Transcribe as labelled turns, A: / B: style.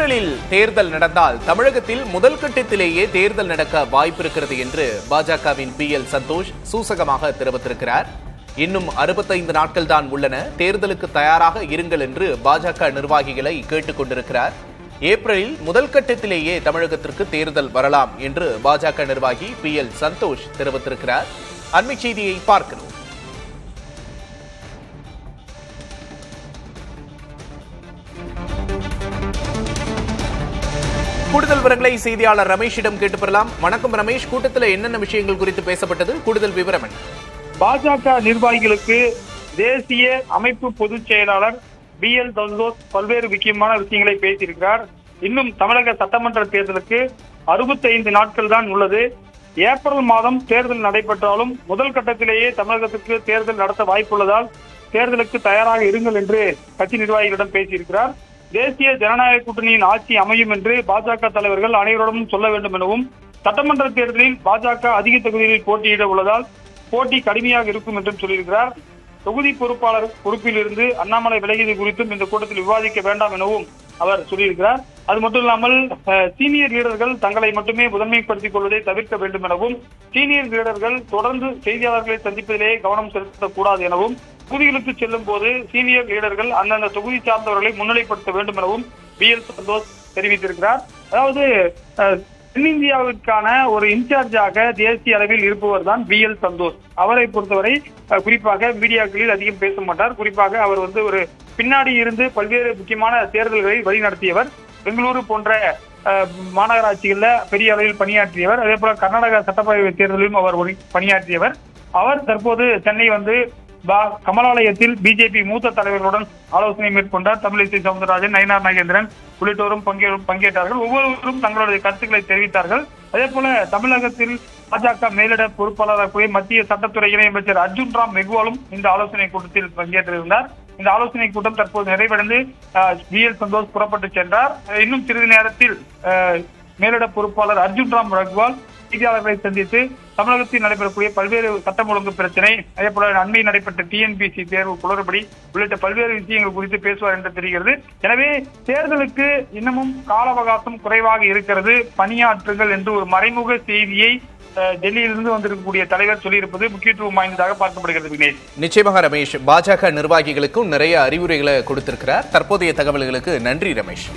A: ஏப்ரலில் தேர்தல் நடந்தால் தமிழகத்தில் முதல் கட்டத்திலேயே தேர்தல் நடக்க வாய்ப்பிருக்கிறது என்று பாஜகவின் PL சந்தோஷ் சூசகமாக தெரிவித்திருக்கிறார். இன்னும் 65 நாட்கள் தான் உள்ளன, தேர்தலுக்கு தயாராக இருங்கள் என்று பாஜக நிர்வாகிகளை கேட்டுக் கொண்டிருக்கிறார். ஏப்ரலில் முதல் கட்டத்திலேயே தமிழகத்திற்கு தேர்தல் வரலாம் என்று பாஜக நிர்வாகி PL சந்தோஷ் தெரிவித்திருக்கிறார். அண்மை செய்தியை பார்க்கிறோம். கூடுதல் விவரங்களை செய்தியாளர் ரமேஷிடம் கேட்டு பெறலாம். வணக்கம் ரமேஷ், கூட்டத்தில் என்னென்ன விஷயங்கள் குறித்து பேசப்பட்டது? கூடுதல் விவரம் என்ன?
B: பாஜக நிர்வாகிகளுக்கு தேசிய அமைப்பு பொதுச் செயலாளர் PL சந்தோஷ் பல்வேறு முக்கியமான விஷயங்களை பேசியிருக்கிறார். இன்னும் தமிழக சட்டமன்ற தேர்தலுக்கு 65 நாட்கள் தான் உள்ளது. ஏப்ரல் மாதம் தேர்தல் நடைபெற்றாலும் முதல் கட்டத்திலேயே தமிழகத்துக்கு தேர்தல் நடத்த வாய்ப்புள்ளதால் தேர்தலுக்கு தயாராக இருங்கள் என்று கட்சி நிர்வாகிகளிடம் பேசியிருக்கிறார். தேசிய ஜனநாயக கூட்டணியின் ஆட்சி அமையும் என்று பாஜக தலைவர்கள் அனைவரிடமும் சொல்ல வேண்டும் எனவும், சட்டமன்ற தேர்தலில் பாஜக அதிக தொகுதிகளில் போட்டியிட உள்ளதால் போட்டி கடுமையாக இருக்கும் என்றும் சொல்லியிருக்கிறார். தொகுதி பொறுப்பாளர் பொறுப்பில் இருந்து அண்ணாமலை விலகியது குறித்தும் இந்த கூட்டத்தில் விவாதிக்க வேண்டாம் எனவும் அவர் சொல்லியிருக்கிறார். அது மட்டும் இல்லாமல் சீனியர் லீடர்கள் தங்களை மட்டுமே முதன்மைப்படுத்திக் கொள்வதை தவிர்க்க வேண்டும் எனவும், சீனியர் லீடர்கள் தொடர்ந்து செய்தியாளர்களை சந்திப்பதிலேயே கவனம் செலுத்தக்கூடாது எனவும், தொகுதிகளுக்கு செல்லும் போது சீனியர் லீடர்கள் அந்தந்த தொகுதி சார்ந்தவர்களை முன்னிலைப்படுத்த வேண்டும் எனவும் PL சந்தோஷ் தெரிவித்திருக்கிறார். அதாவது தென்னிந்தியாவிற்கான ஒரு இன்சார்ஜாக தேசிய அளவில் இருப்பவர் தான் PL சந்தோஷ். அவரை பொறுத்தவரை குறிப்பாக மீடியாக்களில் அதிகம் பேச மாட்டார். குறிப்பாக அவர் ஒரு பின்னாடி இருந்து பல்வேறு முக்கியமான தேர்தல்களை வழிநடத்தியவர். பெங்களூரு போன்ற மாநகராட்சிகளில் பெரிய அளவில் பணியாற்றியவர். அதே போல கர்நாடக சட்டப்பேரவை தேர்தலிலும் அவர் பணியாற்றியவர். அவர் தற்போது சென்னை கமலாலயத்தில் பிஜேபி மூத்த தலைவர்களுடன் ஆலோசனை மேற்கொண்டார். தமிழிசை சவுந்தரராஜன், நயினார் நாகேந்திரன் உள்ளிட்டோரும் பங்கேற்றார்கள். ஒவ்வொருவரும் தங்களுடைய கருத்துக்களை தெரிவித்தார்கள். அதே போல தமிழகத்தில் பாஜக மேலிட பொறுப்பாளராக மத்திய சட்டத்துறை இணையமைச்சர் அர்ஜுன் ராம் மெக்வாலும் இந்த ஆலோசனை கூட்டத்தில் பங்கேற்றிருந்தார். இந்த ஆலோசனை கூட்டம் தற்போது நிறைவடைந்து PL சந்தோஷ் புறப்பட்டு சென்றார். இன்னும் சிறிது நேரத்தில் மேலிட பொறுப்பாளர் அர்ஜுன் ராம் மெக்வால் செய்தியாளர்களை சந்தித்து தமிழகத்தில் நடைபெறக்கூடிய பல்வேறு சட்டம் ஒழுங்கு பிரச்சனை, அதே போல அண்மையில் நடைபெற்ற TNPSC தேர்வு குளறுபடி உள்ளிட்ட பல்வேறு விஷயங்கள் குறித்து பேசுவார் என்று தெரிகிறது. எனவே தேர்தலுக்கு இன்னமும் கால அவகாசம் குறைவாக இருக்கிறது, பணியாற்றுங்கள் என்று ஒரு மறைமுக செய்தியை டெல்லியிலிருந்து வந்திருக்கக்கூடிய தலைவர் சொல்லியிருப்பது முக்கியத்துவம் வாய்ந்ததாக பார்க்கப்படுகிறது. விக்னேஷ்,
A: நிச்சயமாக ரமேஷ், பாஜக நிர்வாகிகளுக்கும் நிறைய அறிவுரைகளை கொடுத்திருக்கிறார். தற்போதைய தகவல்களுக்கு நன்றி ரமேஷ்.